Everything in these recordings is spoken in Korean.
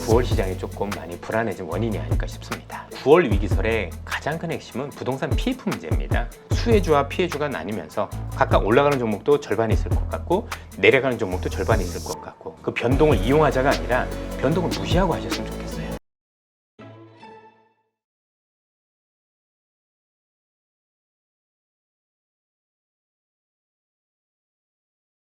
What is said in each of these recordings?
9월 시장이 조금 많이 불안해진 원인이 아닐까 싶습니다. 9월 위기설의 가장 큰 핵심은 부동산 PF 문제입니다. 수혜주와 피해주가 나뉘면서 각각 올라가는 종목도 절반이 있을 것 같고 내려가는 종목도 절반이 있을 것 같고 그 변동을 이용하자가 아니라 변동을 무시하고 하셨으면 좋겠어요.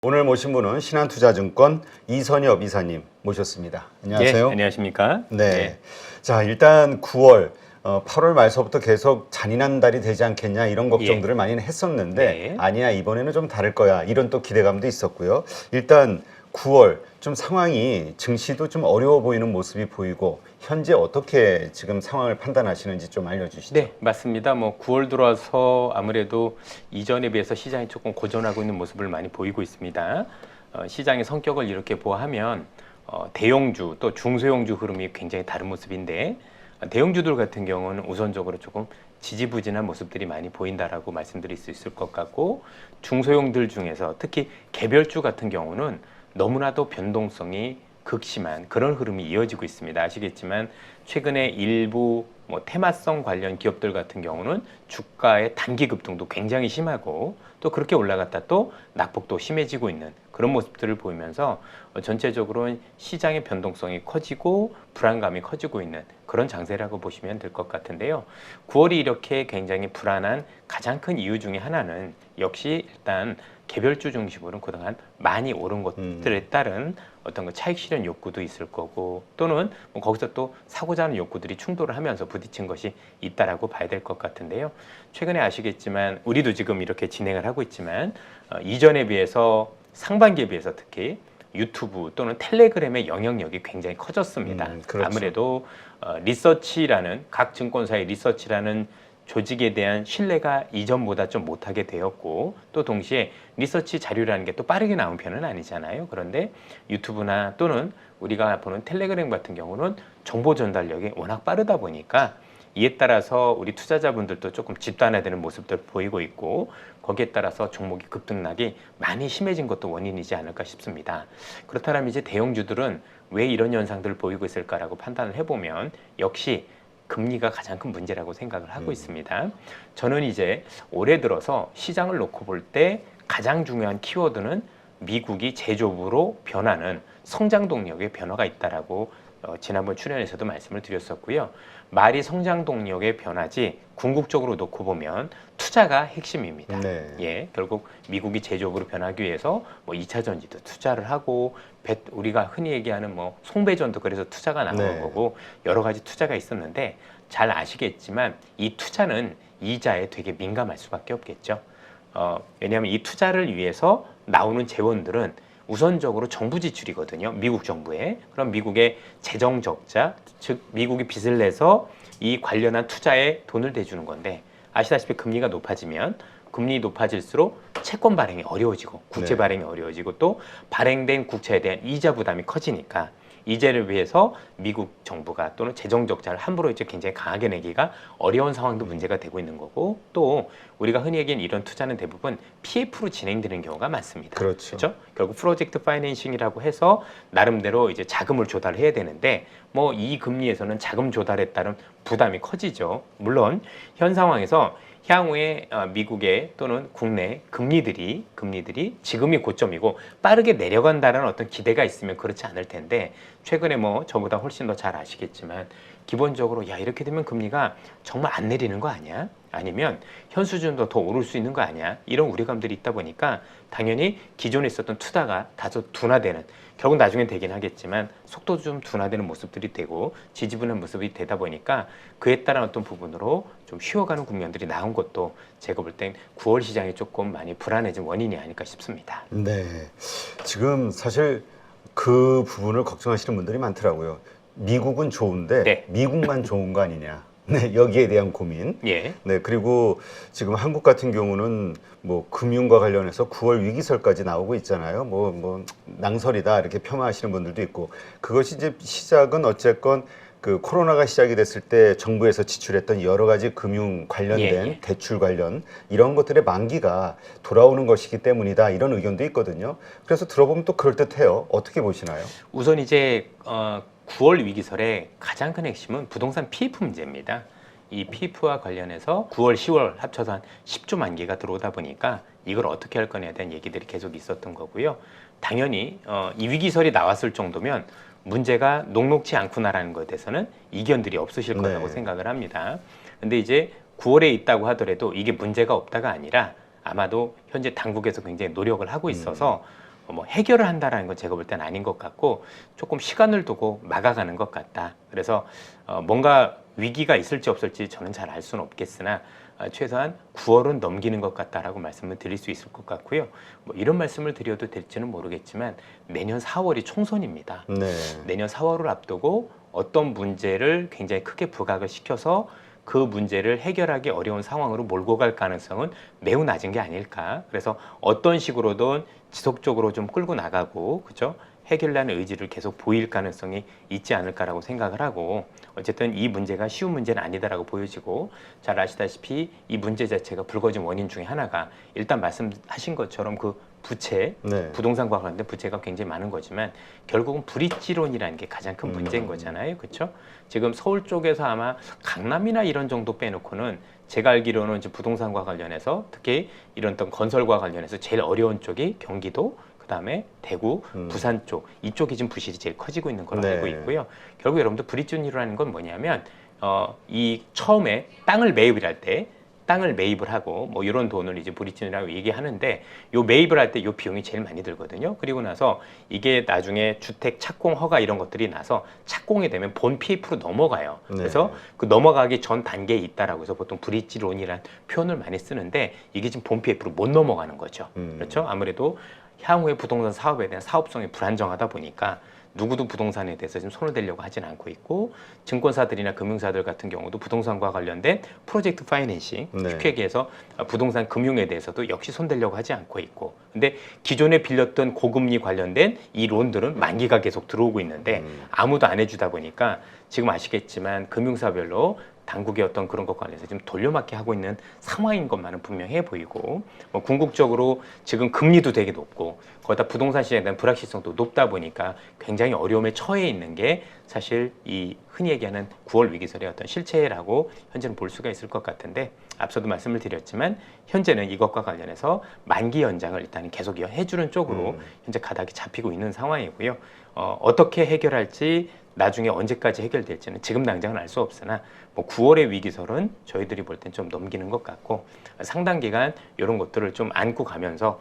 오늘 모신 분은 신한투자증권 이선엽 이사님 모셨습니다. 안녕하세요. 예, 안녕하십니까? 네. 자, 일단 9월, 8월 말서부터 계속 잔인한 달이 되지 않겠냐 이런 걱정들을 많이 했었는데 네. 아니야, 이번에는 좀 다를 거야 이런 또 기대감도 있었고요. 일단 9월 좀 상황이 증시도 좀 어려워 보이는 모습이 보이고 현재 어떻게 지금 상황을 판단하시는지 좀 알려주시죠. 네, 맞습니다. 9월 들어와서 아무래도 이전에 비해서 시장이 조금 고전하고 있는 모습을 많이 보이고 있습니다. 시장의 성격을 이렇게 보아하면 대형주 또 중소형주 흐름이 굉장히 다른 모습인데 대형주들 같은 경우는 우선적으로 조금 지지부진한 모습들이 많이 보인다라고 말씀드릴 수 있을 것 같고 중소형들 중에서 특히 개별주 같은 경우는 너무나도 변동성이 극심한 그런 흐름이 이어지고 있습니다. 아시겠지만 최근에 일부 테마성 관련 기업들 같은 경우는 주가의 단기 급등도 굉장히 심하고 또 그렇게 올라갔다 또 낙폭도 심해지고 있는 그런 모습들을 보이면서 전체적으로 시장의 변동성이 커지고 불안감이 커지고 있는 그런 장세라고 보시면 될 것 같은데요. 9월이 이렇게 굉장히 불안한 가장 큰 이유 중에 하나는 역시 일단 개별주 중심으로 그동안 많이 오른 것들에 따른 어떤 그 차익 실현 욕구도 있을 거고 또는 거기서 또 사고자 하는 욕구들이 충돌을 하면서 부딪힌 것이 있다라고 봐야 될 것 같은데요. 최근에 아시겠지만 우리도 지금 이렇게 진행을 하고 있지만 이전에 비해서 상반기에 비해서 특히 유튜브 또는 텔레그램의 영향력이 굉장히 커졌습니다. 그렇죠. 아무래도 리서치라는 각 증권사의 리서치라는 조직에 대한 신뢰가 이전보다 좀 못하게 되었고 또 동시에 리서치 자료라는 게 또 빠르게 나온 편은 아니잖아요. 그런데 유튜브나 또는 우리가 보는 텔레그램 같은 경우는 정보 전달력이 워낙 빠르다 보니까 이에 따라서 우리 투자자분들도 조금 집단화되는 모습들 보이고 있고 거기에 따라서 종목이 급등락이 많이 심해진 것도 원인이지 않을까 싶습니다. 그렇다면 이제 대형주들은 왜 이런 현상들을 보이고 있을까라고 판단을 해보면 역시 금리가 가장 큰 문제라고 생각을 하고 있습니다. 저는 이제 올해 들어서 시장을 놓고 볼 때 가장 중요한 키워드는 미국이 제조업으로 변하는 성장 동력의 변화가 있다라고 지난번 출연에서도 말씀을 드렸었고요. 말이 성장 동력의 변화지 궁극적으로 놓고 보면 투자가 핵심입니다. 네. 예, 결국 미국이 제조업으로 변하기 위해서 2차 전지도 투자를 하고 우리가 흔히 얘기하는 송배전도 그래서 투자가 나오는 네. 거고 여러 가지 투자가 있었는데 잘 아시겠지만 이 투자는 이자에 되게 민감할 수밖에 없겠죠. 왜냐하면 이 투자를 위해서 나오는 재원들은 우선적으로 정부 지출이거든요. 미국 정부에. 그럼 미국의 재정 적자, 즉 미국이 빚을 내서 이 관련한 투자에 돈을 대주는 건데 아시다시피 금리가 높아지면 금리 높아질수록 채권 발행이 어려워지고 국채 발행이 어려워지고 또 발행된 국채에 대한 이자 부담이 커지니까 이자를 위해서 미국 정부가 또는 재정 적자를 함부로 이제 굉장히 강하게 내기가 어려운 상황도 문제가 되고 있는 거고 또 우리가 흔히 얘기하는 이런 투자는 대부분 PF로 진행되는 경우가 많습니다. 그렇죠. 결국 프로젝트 파이낸싱이라고 해서 나름대로 이제 자금을 조달해야 되는데 이 금리에서는 자금 조달에 따른 부담이 커지죠. 물론 현 상황에서 향후에 미국의 또는 국내 금리들이 지금이 고점이고 빠르게 내려간다는 어떤 기대가 있으면 그렇지 않을 텐데 최근에 저보다 훨씬 더 잘 아시겠지만 기본적으로 야 이렇게 되면 금리가 정말 안 내리는 거 아니야? 아니면 현 수준도 더 오를 수 있는 거 아니야? 이런 우려감들이 있다 보니까 당연히 기존에 있었던 투자가 다소 둔화되는 결국 나중엔 되긴 하겠지만 속도도 좀 둔화되는 모습들이 되고 지지분한 모습이 되다 보니까 그에 따른 어떤 부분으로 좀 쉬어가는 국면들이 나온 것도 제가 볼 땐 9월 시장이 조금 많이 불안해진 원인이 아닐까 싶습니다. 네. 지금 사실 그 부분을 걱정하시는 분들이 많더라고요. 미국은 좋은데 네. 미국만 좋은 거 아니냐. 네, 여기에 대한 고민. 예. 네, 그리고 지금 한국 같은 경우는 금융과 관련해서 9월 위기설까지 나오고 있잖아요. 낭설이다 이렇게 폄하하시는 분들도 있고 그것이 이제 시작은 어쨌건 그 코로나가 시작이 됐을 때 정부에서 지출했던 여러 가지 금융 관련된 대출 관련 이런 것들의 만기가 돌아오는 것이기 때문이다 이런 의견도 있거든요. 그래서 들어보면 또 그럴듯해요. 어떻게 보시나요? 우선 이제 9월 위기설의 가장 큰 핵심은 부동산 PF 문제입니다. 이 PF와 관련해서 9월, 10월 합쳐서 한 10조 만기가 들어오다 보니까 이걸 어떻게 할 거냐에 대한 얘기들이 계속 있었던 거고요. 당연히 이 위기설이 나왔을 정도면 문제가 녹록지 않구나라는 것에 대해서는 이견들이 없으실 거라고 네. 생각을 합니다. 근데 이제 9월에 있다고 하더라도 이게 문제가 없다가 아니라 아마도 현재 당국에서 굉장히 노력을 하고 있어서 뭐 해결을 한다라는 건 제가 볼 때는 아닌 것 같고 조금 시간을 두고 막아가는 것 같다. 그래서 뭔가 위기가 있을지 없을지 저는 잘 알 수는 없겠으나 최소한 9월은 넘기는 것 같다라고 말씀을 드릴 수 있을 것 같고요. 뭐 이런 말씀을 드려도 될지는 모르겠지만 내년 4월이 총선입니다. 네. 내년 4월을 앞두고 어떤 문제를 굉장히 크게 부각을 시켜서 그 문제를 해결하기 어려운 상황으로 몰고 갈 가능성은 매우 낮은 게 아닐까. 그래서 어떤 식으로든 지속적으로 좀 끌고 나가고, 그죠? 해결하는 의지를 계속 보일 가능성이 있지 않을까라고 생각을 하고, 어쨌든 이 문제가 쉬운 문제는 아니다라고 보여지고, 잘 아시다시피 이 문제 자체가 불거진 원인 중에 하나가 일단 말씀하신 것처럼 그 부채, 네. 부동산과 관련된 부채가 굉장히 많은 거지만 결국은 브릿지론이라는 게 가장 큰 문제인 거잖아요. 그렇죠? 지금 서울 쪽에서 아마 강남이나 이런 정도 빼놓고는 제가 알기로는 이제 부동산과 관련해서 특히 이런 어떤 건설과 관련해서 제일 어려운 쪽이 경기도, 그다음에 대구, 부산 쪽 이쪽이 지금 부실이 제일 커지고 있는 걸로 네. 알고 있고요. 결국 여러분들 브릿지론이라는 건 뭐냐면 이 처음에 땅을 매입을 할 때 땅을 매입을 하고 뭐 이런 돈을 이제 브릿지라고 얘기하는데 요 매입을 할 때 요 비용이 제일 많이 들거든요. 그리고 나서 이게 나중에 주택 착공 허가 이런 것들이 나서 착공이 되면 본 PF로 넘어가요. 네. 그래서 그 넘어가기 전 단계에 있다라고 해서 보통 브릿지론이라는 표현을 많이 쓰는데 이게 지금 본 PF로 못 넘어가는 거죠. 그렇죠? 아무래도 향후의 부동산 사업에 대한 사업성이 불안정하다 보니까 누구도 부동산에 대해서 지금 손을 대려고 하진 않고 있고 증권사들이나 금융사들 같은 경우도 부동산과 관련된 프로젝트 파이낸싱, 네. 쉽게 얘기해서 부동산 금융에 대해서도 역시 손대려고 하지 않고 있고 근데 기존에 빌렸던 고금리 관련된 이 론들은 만기가 계속 들어오고 있는데 아무도 안 해주다 보니까 지금 아시겠지만 금융사별로 당국의 어떤 그런 것과 관련해서 지금 돌려막기 하고 있는 상황인 것만은 분명해 보이고 뭐 궁극적으로 지금 금리도 되게 높고 거기다 부동산 시장에 대한 불확실성도 높다 보니까 굉장히 어려움에 처해 있는 게 사실 이 흔히 얘기하는 9월 위기설의 어떤 실체라고 현재는 볼 수가 있을 것 같은데 앞서도 말씀을 드렸지만 현재는 이것과 관련해서 만기 연장을 일단 계속 해주는 쪽으로 현재 가닥이 잡히고 있는 상황이고요. 어떻게 해결할지 나중에 언제까지 해결될지는 지금 당장은 알 수 없으나 뭐 9월의 위기설은 저희들이 볼 땐 좀 넘기는 것 같고 상당 기간 이런 것들을 좀 안고 가면서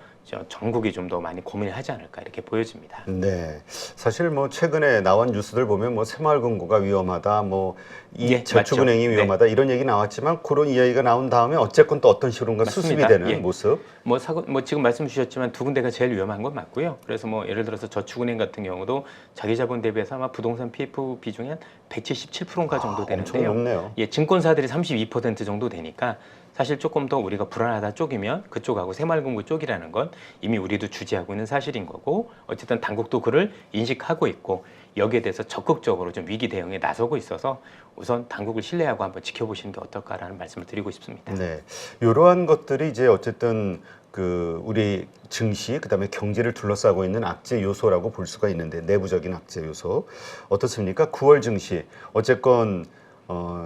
전국이 좀 더 많이 고민을 하지 않을까 이렇게 보여집니다. 네, 사실 뭐 최근에 나온 뉴스들 보면 뭐 새마을금고가 위험하다, 뭐 이 예, 저축은행이 맞죠. 위험하다 이런 얘기 나왔지만 그런 이야기가 나온 다음에 어쨌건 또 어떤 식으로인가 수습이 맞습니다. 되는 예. 모습. 뭐 지금 말씀 주셨지만 두 군데가 제일 위험한 건 맞고요. 그래서 뭐 예를 들어서 저축은행 같은 경우도 자기 자본 대비해서 아마 부동산 PF 비중이 한 177%인가 정도 엄청 되는데요. 높네요. 예, 증권사들이 32% 정도 되니까 사실 조금 더 우리가 불안하다 쪽이면 그쪽하고 새마을금고 쪽이라는 건 이미 우리도 주지하고 있는 사실인 거고 어쨌든 당국도 그를 인식하고 있고 여기에 대해서 적극적으로 좀 위기 대응에 나서고 있어서 우선 당국을 신뢰하고 한번 지켜보시는 게 어떨까라는 말씀을 드리고 싶습니다. 네, 이러한 것들이 이제 어쨌든 그 우리 증시 그다음에 경제를 둘러싸고 있는 악재 요소라고 볼 수가 있는데 내부적인 악재 요소 어떻습니까? 9월 증시 어쨌건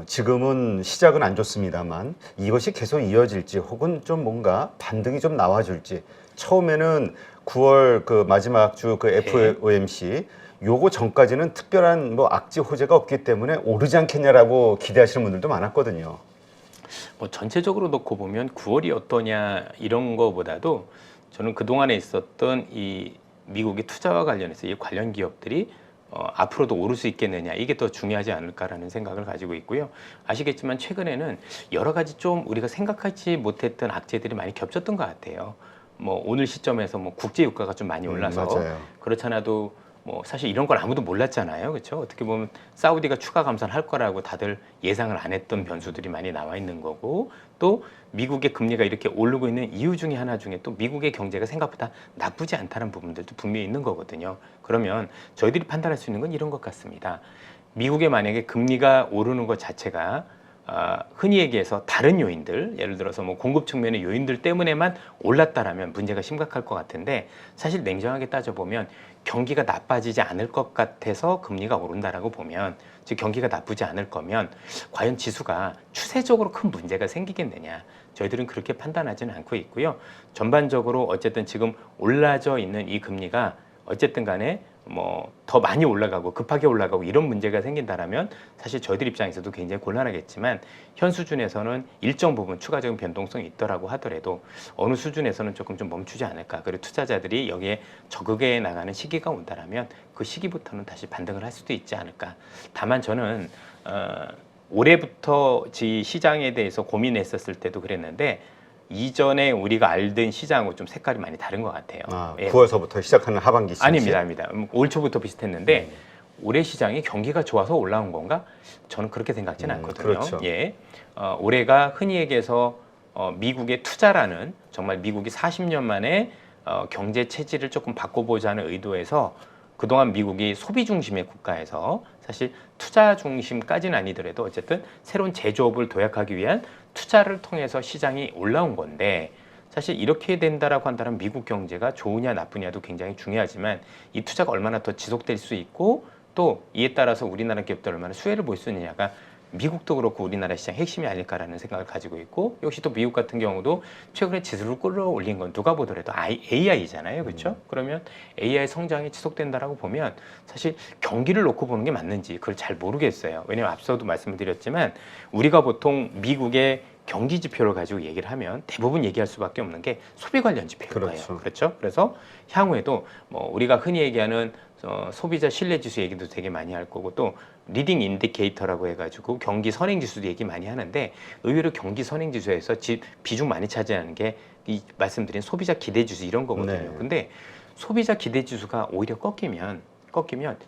지금은 시작은 안 좋습니다만 이것이 계속 이어질지 혹은 좀 뭔가 반등이 좀 나와줄지 처음에는 9월 그 마지막 주 그 FOMC 요거 전까지는 특별한 뭐 악재 호재가 없기 때문에 오르지 않겠냐라고 기대하시는 분들도 많았거든요. 뭐 전체적으로 놓고 보면 9월이 어떠냐 이런 거보다도 저는 그동안에 있었던 이 미국의 투자와 관련해서 이 관련 기업들이 앞으로도 오를 수 있겠느냐 이게 더 중요하지 않을까라는 생각을 가지고 있고요. 아시겠지만 최근에는 여러 가지 좀 우리가 생각하지 못했던 악재들이 많이 겹쳤던 것 같아요. 뭐 오늘 시점에서 뭐 국제 유가가 좀 많이 올라서 맞아요. 그렇잖아도 뭐 사실 이런 걸 아무도 몰랐잖아요. 그렇죠? 어떻게 보면 사우디가 추가 감산을 할 거라고 다들 예상을 안 했던 변수들이 많이 나와 있는 거고 또 미국의 금리가 이렇게 오르고 있는 이유 중에 하나 중에 또 미국의 경제가 생각보다 나쁘지 않다는 부분들도 분명히 있는 거거든요. 그러면 저희들이 판단할 수 있는 건 이런 것 같습니다. 미국의 만약에 금리가 오르는 것 자체가 흔히 얘기해서 다른 요인들, 예를 들어서 뭐 공급 측면의 요인들 때문에만 올랐다라면 문제가 심각할 것 같은데 사실 냉정하게 따져보면 경기가 나빠지지 않을 것 같아서 금리가 오른다라고 보면, 즉 경기가 나쁘지 않을 거면 과연 지수가 추세적으로 큰 문제가 생기겠느냐, 저희들은 그렇게 판단하지는 않고 있고요. 전반적으로 어쨌든 지금 올라져 있는 이 금리가 어쨌든 간에 뭐 더 많이 올라가고 급하게 올라가고 이런 문제가 생긴다라면 사실 저희들 입장에서도 굉장히 곤란하겠지만, 현 수준에서는 일정 부분 추가적인 변동성이 있더라고 하더라도 어느 수준에서는 조금 좀 멈추지 않을까. 그리고 투자자들이 여기에 적응해 나가는 시기가 온다라면 그 시기부터는 다시 반등을 할 수도 있지 않을까. 다만 저는 올해부터 시장에 대해서 고민했었을 때도 그랬는데, 이전에 우리가 알던 시장하고 좀 색깔이 많이 다른 것 같아요. 아, 예. 9월서부터 시작하는 하반기 시즌. 아닙니다. 올 초부터 비슷했는데 올해 시장이 경기가 좋아서 올라온 건가? 저는 그렇게 생각지는 않거든요. 그렇죠. 예. 올해가 흔히 얘기해서 미국의 투자라는, 정말 미국이 40년 만에 경제 체질을 조금 바꿔보자는 의도에서 그동안 미국이 소비 중심의 국가에서 사실 투자 중심까지는 아니더라도 어쨌든 새로운 제조업을 도약하기 위한 투자를 통해서 시장이 올라온 건데, 사실 이렇게 된다라고 한다면 미국 경제가 좋으냐 나쁘냐도 굉장히 중요하지만 이 투자가 얼마나 더 지속될 수 있고 또 이에 따라서 우리나라 기업들 얼마나 수혜를 볼 수 있느냐가 미국도 그렇고 우리나라 시장 핵심이 아닐까라는 생각을 가지고 있고, 역시 또 미국 같은 경우도 최근에 지수를 끌어올린 건 누가 보더라도 AI잖아요, 그렇죠? 그러면 AI 성장이 지속된다라고 보면 사실 경기를 놓고 보는 게 맞는지 그걸 잘 모르겠어요. 왜냐하면 앞서도 말씀을 드렸지만 우리가 보통 미국의 경기 지표를 가지고 얘기를 하면 대부분 얘기할 수밖에 없는 게 소비 관련 지표일 거예요. 그렇죠? 그래서 향후에도 뭐 우리가 흔히 얘기하는 소비자 신뢰 지수 얘기도 되게 많이 할 거고, 또 리딩 인디케이터라고 해가지고 경기 선행 지수도 얘기 많이 하는데, 의외로 경기 선행 지수에서 비중 많이 차지하는 게 이 말씀드린 소비자 기대 지수 이런 거거든요. 네. 근데 소비자 기대 지수가 오히려 꺾이면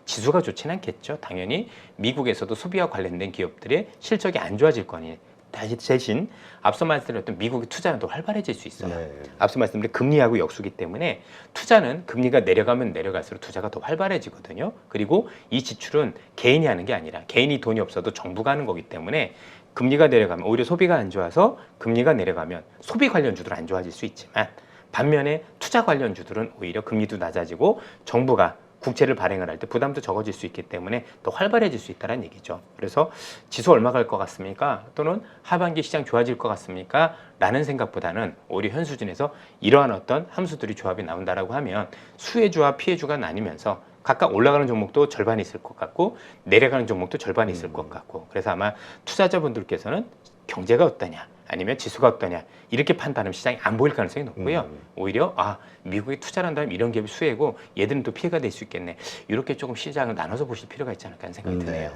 지수가 좋지는 않겠죠. 당연히 미국에서도 소비와 관련된 기업들의 실적이 안 좋아질 거니, 대신 앞서 말씀드렸던 미국의 투자는 더 활발해질 수 있어요. 네. 앞서 말씀드린 금리하고 역수기 때문에 투자는 금리가 내려가면 내려갈수록 투자가 더 활발해지거든요. 그리고 이 지출은 개인이 하는 게 아니라, 개인이 돈이 없어도 정부가 하는 거기 때문에 금리가 내려가면 오히려 소비가 안 좋아서, 금리가 내려가면 소비 관련주들은 안 좋아질 수 있지만 반면에 투자 관련주들은 오히려 금리도 낮아지고 정부가 국채를 발행을 할 때 부담도 적어질 수 있기 때문에 더 활발해질 수 있다는 얘기죠. 그래서 지수 얼마 갈 것 같습니까? 또는 하반기 시장 좋아질 것 같습니까? 라는 생각보다는 오히려 현 수준에서 이러한 어떤 함수들이 조합이 나온다라고 하면 수혜주와 피해주가 나뉘면서 각각 올라가는 종목도 절반이 있을 것 같고 내려가는 종목도 절반이 있을 것 같고, 그래서 아마 투자자분들께서는 경제가 어떠냐 아니면 지수가 어떠냐 이렇게 판단하면 시장이 안 보일 가능성이 높고요. 오히려 미국에 투자를 한다면 이런 기업이 수혜고 얘들은 또 피해가 될 수 있겠네, 이렇게 조금 시장을 나눠서 보실 필요가 있지 않을까 하는 생각이 드네요.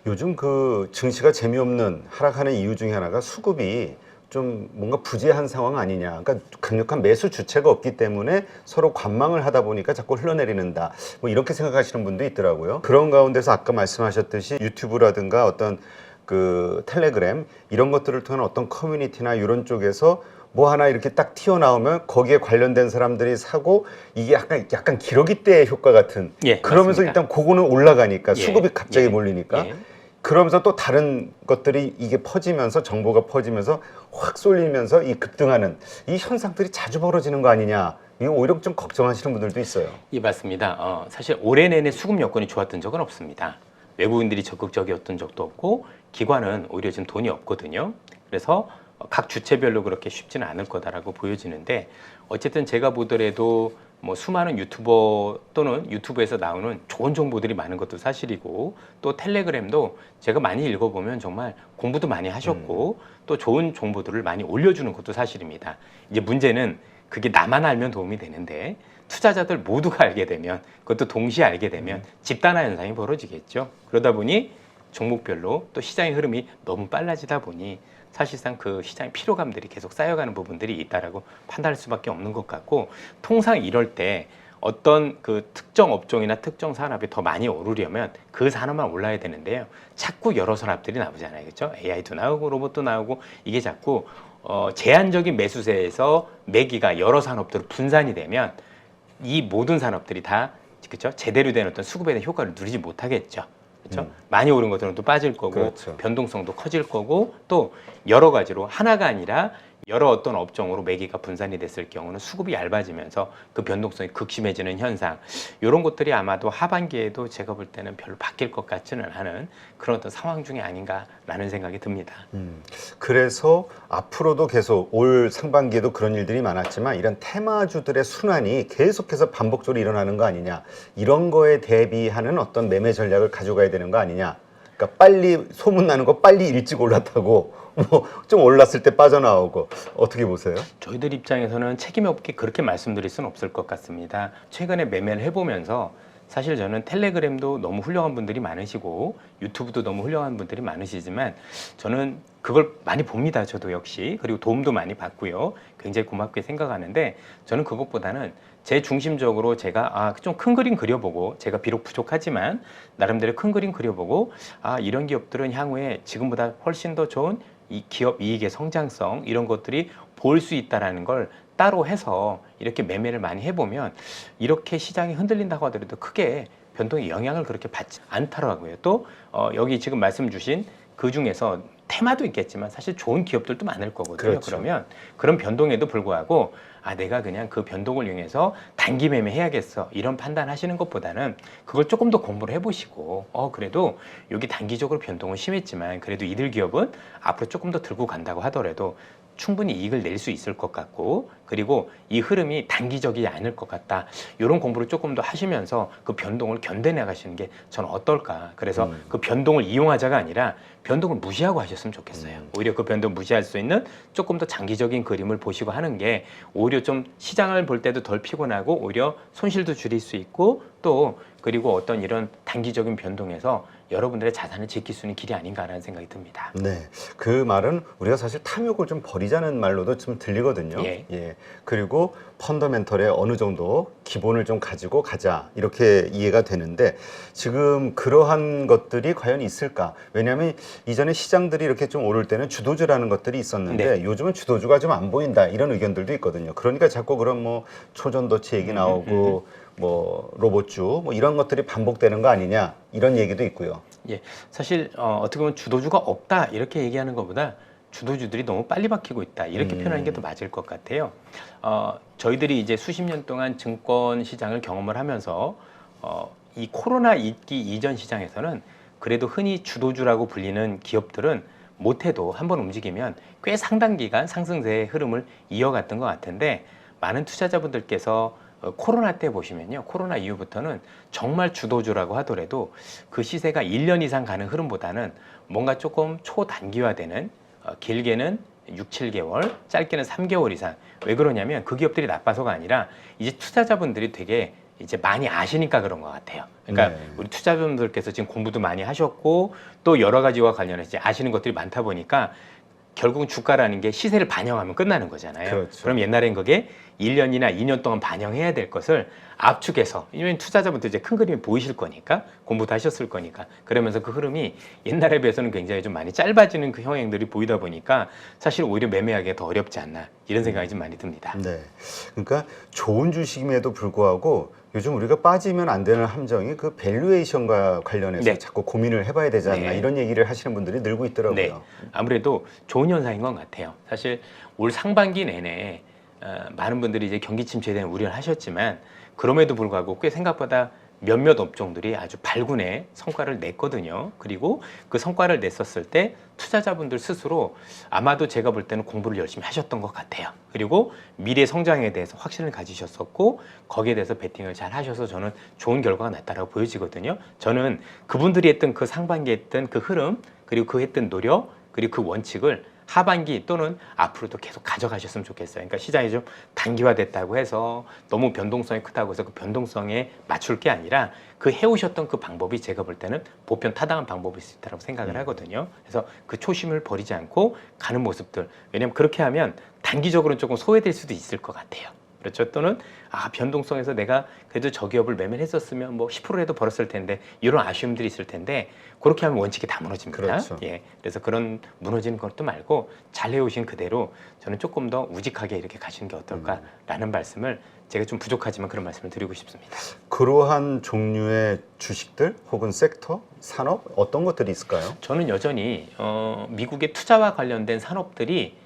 요즘 그 증시가 재미없는 하락하는 이유 중에 하나가 수급이 좀 뭔가 부재한 상황 아니냐. 그러니까 강력한 매수 주체가 없기 때문에 서로 관망을 하다 보니까 자꾸 흘러내리는다. 뭐 이렇게 생각하시는 분도 있더라고요. 그런 가운데서 아까 말씀하셨듯이 유튜브라든가 어떤 그 텔레그램 이런 것들을 통한 어떤 커뮤니티나 이런 쪽에서 뭐 하나 이렇게 딱 튀어나오면 거기에 관련된 사람들이 사고, 이게 약간 기러기 때 효과 같은. 그러면서 맞습니다. 일단 그거는 올라가니까 수급이 갑자기 몰리니까. 그러면서 또 다른 것들이 이게 퍼지면서, 정보가 퍼지면서 확 쏠리면서 이 급등하는 이 현상들이 자주 벌어지는 거 아니냐. 이거 오히려 좀 걱정하시는 분들도 있어요. 예, 맞습니다. 사실 올해 내내 수급 여건이 좋았던 적은 없습니다. 외국인들이 적극적이었던 적도 없고 기관은 오히려 지금 돈이 없거든요. 그래서 각 주체별로 그렇게 쉽지는 않을 거다라고 보여지는데, 어쨌든 제가 보더라도 뭐 수많은 유튜버 또는 유튜브에서 나오는 좋은 정보들이 많은 것도 사실이고, 또 텔레그램도 제가 많이 읽어보면 정말 공부도 많이 하셨고 또 좋은 정보들을 많이 올려주는 것도 사실입니다. 이제 문제는 그게 나만 알면 도움이 되는데 투자자들 모두가 알게 되면, 그것도 동시에 알게 되면 집단화 현상이 벌어지겠죠. 그러다 보니 종목별로 또 시장의 흐름이 너무 빨라지다 보니 사실상 그 시장의 피로감들이 계속 쌓여가는 부분들이 있다라고 판단할 수밖에 없는 것 같고, 통상 이럴 때 어떤 그 특정 업종이나 특정 산업이 더 많이 오르려면 그 산업만 올라야 되는데요. 자꾸 여러 산업들이 나오잖아요. 그렇죠? AI도 나오고 로봇도 나오고, 이게 자꾸 제한적인 매수세에서 매기가 여러 산업들로 분산이 되면 이 모든 산업들이 다 그렇죠? 제대로 된 어떤 수급에 대한 효과를 누리지 못하겠죠. 그렇죠? 많이 오른 것들은 또 빠질 거고, 그렇죠. 변동성도 커질 거고, 또 여러 가지로 하나가 아니라 여러 어떤 업종으로 매기가 분산이 됐을 경우는 수급이 얇아지면서 그 변동성이 극심해지는 현상, 이런 것들이 아마도 하반기에도 제가 볼 때는 별로 바뀔 것 같지는 않은 그런 어떤 상황 중에 아닌가라는 생각이 듭니다. 그래서 앞으로도 계속 올 상반기에도 그런 일들이 많았지만 이런 테마주들의 순환이 계속해서 반복적으로 일어나는 거 아니냐, 이런 거에 대비하는 어떤 매매 전략을 가져가야 되는 거 아니냐. 그러니까 빨리 소문나는 거 빨리 일찍 올랐다고 뭐 좀 올랐을 때 빠져나오고, 어떻게 보세요? 저희들 입장에서는 책임 없게 그렇게 말씀드릴 수는 없을 것 같습니다. 최근에 매매를 해보면서 사실 저는 텔레그램도 너무 훌륭한 분들이 많으시고 유튜브도 너무 훌륭한 분들이 많으시지만 저는 그걸 많이 봅니다. 저도 역시. 그리고 도움도 많이 받고요. 굉장히 고맙게 생각하는데 저는 그것보다는 제 중심적으로 제가 좀 큰 그림 그려보고, 제가 비록 부족하지만 나름대로 큰 그림 그려보고, 이런 기업들은 향후에 지금보다 훨씬 더 좋은 이 기업 이익의 성장성, 이런 것들이 보일 수 있다라는 걸 따로 해서 이렇게 매매를 많이 해보면 이렇게 시장이 흔들린다고 하더라도 크게 변동에 영향을 그렇게 받지 않더라고요. 또 여기 지금 말씀 주신 그 중에서 테마도 있겠지만 사실 좋은 기업들도 많을 거거든요. 그렇죠. 그러면 그런 변동에도 불구하고 내가 그냥 그 변동을 이용해서 단기 매매 해야겠어, 이런 판단하시는 것보다는 그걸 조금 더 공부를 해보시고 그래도 여기 단기적으로 변동은 심했지만 그래도 이들 기업은 앞으로 조금 더 들고 간다고 하더라도 충분히 이익을 낼 수 있을 것 같고, 그리고 이 흐름이 단기적이지 않을 것 같다, 이런 공부를 조금 더 하시면서 그 변동을 견뎌나가시는 게 저는 어떨까. 그래서 그 변동을 이용하자가 아니라 변동을 무시하고 하셨으면 좋겠어요. 오히려 그 변동 무시할 수 있는 조금 더 장기적인 그림을 보시고 하는 게 오히려 좀 시장을 볼 때도 덜 피곤하고 오히려 손실도 줄일 수 있고, 또 그리고 어떤 이런 단기적인 변동에서 여러분들의 자산을 지킬 수 있는 길이 아닌가라는 생각이 듭니다. 네, 그 말은 우리가 사실 탐욕을 좀 버리자는 말로도 좀 들리거든요. 예. 그리고 펀더멘털에 어느 정도 기본을 좀 가지고 가자, 이렇게 이해가 되는데 지금 그러한 것들이 과연 있을까? 왜냐하면 이전에 시장들이 이렇게 좀 오를 때는 주도주라는 것들이 있었는데 요즘은 주도주가 좀 안 보인다, 이런 의견들도 있거든요. 그러니까 자꾸 그런 뭐 초전도체 얘기 나오고 뭐 로봇주 뭐 이런 것들이 반복되는 거 아니냐, 이런 얘기도 있고요. 예, 사실 어떻게 보면 주도주가 없다 이렇게 얘기하는 것보다 주도주들이 너무 빨리 바뀌고 있다, 이렇게 표현하는 게 더 맞을 것 같아요. 저희들이 이제 수십 년 동안 증권 시장을 경험을 하면서 이 코로나 있기 이전 시장에서는 그래도 흔히 주도주라고 불리는 기업들은 못해도 한번 움직이면 꽤 상당 기간 상승세의 흐름을 이어갔던 것 같은데, 많은 투자자분들께서 코로나 때 보시면요, 코로나 이후부터는 정말 주도주라고 하더라도 그 시세가 1년 이상 가는 흐름보다는 뭔가 조금 초단기화되는, 길게는 6, 7개월, 짧게는 3개월 이상. 왜 그러냐면 그 기업들이 나빠서가 아니라 이제 투자자분들이 되게 이제 많이 아시니까 그런 것 같아요. 그러니까 우리 투자자분들께서 지금 공부도 많이 하셨고 또 여러 가지와 관련해서 이제 아시는 것들이 많다 보니까 결국은 주가라는 게 시세를 반영하면 끝나는 거잖아요. 그렇죠. 그럼 옛날엔 그게 1년이나 2년 동안 반영해야 될 것을 압축해서, 왜냐면 투자자분들 이제 큰 그림이 보이실 거니까, 공부도 하셨을 거니까, 그러면서 그 흐름이 옛날에 비해서는 굉장히 좀 많이 짧아지는 그 형행들이 보이다 보니까 사실 오히려 매매하기가 더 어렵지 않나, 이런 생각이 좀 많이 듭니다. 네, 그러니까 좋은 주식임에도 불구하고 요즘 우리가 빠지면 안 되는 함정이 그 밸류에이션과 관련해서 네. 자꾸 고민을 해봐야 되지 않나, 네. 이런 얘기를 하시는 분들이 늘고 있더라고요. 네, 아무래도 좋은 현상인 것 같아요. 사실 올 상반기 내내 많은 분들이 이제 경기 침체에 대한 우려를 하셨지만 그럼에도 불구하고 꽤 생각보다 몇몇 업종들이 아주 발군의 성과를 냈거든요. 그리고 그 성과를 냈었을 때 투자자분들 스스로 아마도 제가 볼 때는 공부를 열심히 하셨던 것 같아요. 그리고 미래 성장에 대해서 확신을 가지셨었고 거기에 대해서 베팅을 잘 하셔서 저는 좋은 결과가 났다라고 보여지거든요. 저는 그분들이 했던 그 상반기에 했던 그 흐름, 그리고 그 했던 노력, 그리고 그 원칙을 하반기 또는 앞으로도 계속 가져가셨으면 좋겠어요. 그러니까 시장이 좀 단기화됐다고 해서 너무 변동성이 크다고 해서 그 변동성에 맞출 게 아니라 그 해오셨던 그 방법이 제가 볼 때는 보편 타당한 방법일 수 있다고 생각을 하거든요. 그래서 그 초심을 버리지 않고 가는 모습들, 왜냐하면 그렇게 하면 단기적으로는 조금 소외될 수도 있을 것 같아요. 그렇죠. 또는 변동성에서 내가 그래도 저 기업을 매매를 했었으면 뭐 10%라도 벌었을 텐데, 이런 아쉬움들이 있을 텐데 그렇게 하면 원칙이 다 무너집니다. 그렇죠. 예, 그래서 그런 무너지는 것도 말고 잘 해오신 그대로 저는 조금 더 우직하게 이렇게 가시는 게 어떨까라는 말씀을, 제가 좀 부족하지만 그런 말씀을 드리고 싶습니다. 그러한 종류의 주식들 혹은 섹터, 산업, 어떤 것들이 있을까요? 저는 여전히 미국의 투자와 관련된 산업들이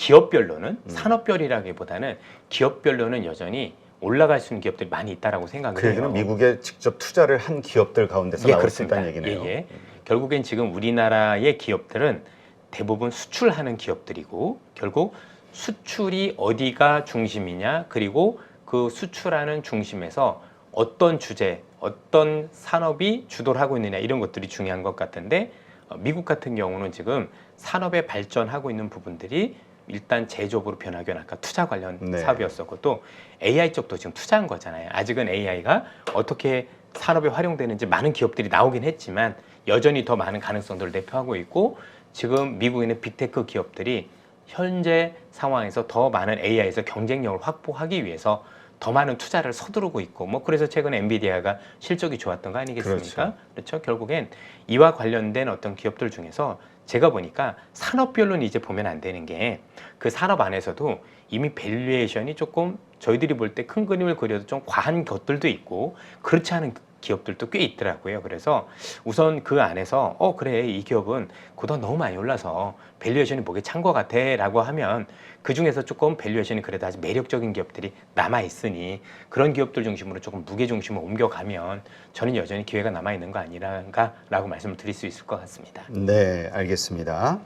기업별로는 산업별이라기보다는 기업별로는 여전히 올라갈 수 있는 기업들이 많이 있다라고 생각을 그 얘기는 해요. 미국에 직접 투자를 한 기업들 가운데서 나올 수 있다는 얘기네요. 예. 결국엔 지금 우리나라의 기업들은 대부분 수출하는 기업들이고 결국 수출이 어디가 중심이냐 그리고 그 수출하는 중심에서 어떤 주제, 어떤 산업이 주도를 하고 있느냐 이런 것들이 중요한 것 같은데 미국 같은 경우는 지금 산업에 발전하고 있는 부분들이 일단 제조업으로 변하기 전 아까 투자 관련 네. 사업이었었고 또 AI 쪽도 지금 투자한 거잖아요. 아직은 AI가 어떻게 산업에 활용되는지 많은 기업들이 나오긴 했지만 여전히 더 많은 가능성들을 내포하고 있고 지금 미국에 있는 빅테크 기업들이 현재 상황에서 더 많은 AI에서 경쟁력을 확보하기 위해서 더 많은 투자를 서두르고 있고 뭐 그래서 최근에 엔비디아가 실적이 좋았던 거 아니겠습니까? 그렇죠. 결국엔 이와 관련된 어떤 기업들 중에서 제가 보니까 산업별로는 이제 보면 안 되는 게 그 산업 안에서도 이미 밸류에이션이 조금 저희들이 볼 때 큰 그림을 그려도 좀 과한 것들도 있고 그렇지 않은 기업들도 꽤 있더라고요. 그래서 우선 그 안에서 그래 이 기업은 그동안 너무 많이 올라서 밸류에이션이 목에 찬 것 같아 라고 하면 그 중에서 조금 밸류에이션이 그래도 아주 매력적인 기업들이 남아있으니 그런 기업들 중심으로 조금 무게 중심을 옮겨가면 저는 여전히 기회가 남아있는 거 아니란가 라고 말씀을 드릴 수 있을 것 같습니다. 네, 알겠습니다.